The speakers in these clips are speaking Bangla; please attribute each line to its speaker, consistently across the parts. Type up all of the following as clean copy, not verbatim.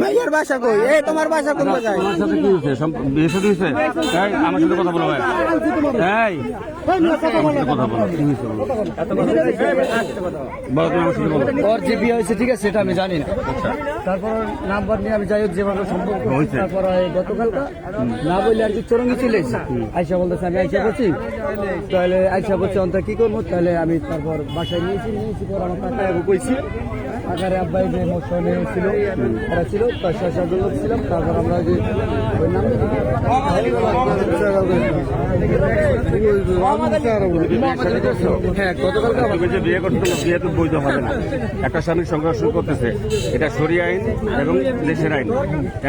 Speaker 1: ভাইয়ের বাসা কই? এই তোমার বাসা কোন জায়গায়?
Speaker 2: আমার সাথে কি হয়েছে? বিয়ে শাদী হয়েছে? এই, আমার সাথে কথা বলো ভাই। এই, কথা বলো, কি হয়েছে বলো? বলো, তুমি আমার সাথে বলো।
Speaker 3: ওর যে বিয়ে হয়েছে ঠিক আছে, সেটা আমি জানি না। তারপর নাম্বার নিয়ে আমি যাই হোক যেভাবে সম্পর্ক
Speaker 2: হয়েছে।
Speaker 3: তারপর গতকালকা না বললে আর কি চরঙ্গি চলে এসেছি। আইসা বলতেছে আমি আইসা করছি, তাহলে আইসা করছি অন্ত কি করবো, তাহলে আমি তারপর বাসায় নিয়েছি পর আমার কাকা কইছি আকারে আব্বাই যে মোশনে ছিল ওরা ছিল তার সাথে লোক ছিলাম। তারপর আমরা যে ওই নাম হ্যাঁ গতকালকে
Speaker 2: তুমি যে বিয়ে করতে বিয়ে তো বৈধ হবে না। একটা স্বামীর সংঘর্ষ করতেছে, এটা শরীয় আইন এবং দেশের আইন।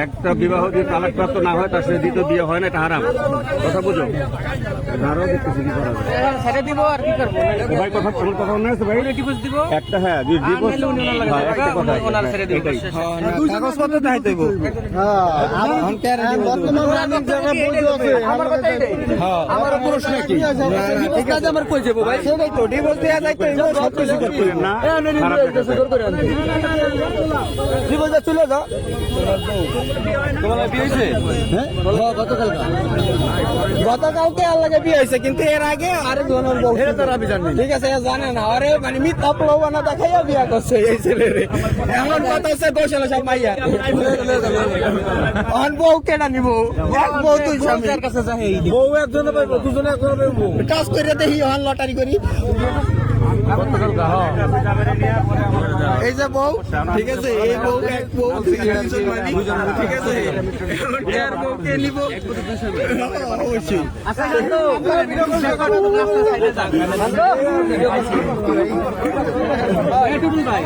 Speaker 2: একটা বিবাহ যদি তালাকপ্রাপ্ত না হয় তার সাথে দ্বিতীয় বিয়ে হয় না, এটা হারাম। কথা বুঝো? আরো দেখতেছি কি করা যায়। ভাই কথা তোমার কথা মনে আছে ভাই? একটা হ্যাঁ ডিভোর্স একটা কথা এটাই
Speaker 1: কাগজপত্র দেখাইতে হইব।
Speaker 3: আমার প্রশ্ন কি আমার কই যাবো ভাই?
Speaker 1: সেটাই তো ডিভোর্স দেওয়া যাইতে হইব, সব কিছু করতে হইব।
Speaker 2: না খারাপ দেখাচ্ছে।
Speaker 1: ডিভোর্সে চলে যাও।
Speaker 3: তোমার বিয়ে হয়েছে? হ্যাঁ
Speaker 1: গতকালকে আল্লাহকে বিয়ে হয়েছে, কিন্তু এর আগে আরেক জনের বউ ছিল।
Speaker 3: আমি জানি
Speaker 1: ঠিক আছে, এ জানে না। আরে মানে মিথ্যা প্রলোভনা দেখাইয়া বিয়া করছে এই ছেলেরে। এমন কথা হচ্ছে দোষ হলো সব মাইয়া। অন বউ কেনা নিব? এক বউ তুই স্বামী।
Speaker 3: বউ একজনে পাইবো, দুজনে একজনে পাইবো।
Speaker 1: কাজ করে দেখি অন লটারি করি। এই যে বউ, ঠিক আছে, এই বউ এক বউ দুজন মানি, ঠিক আছে, এর বউকে নিব অবশ্যই।
Speaker 3: ভাই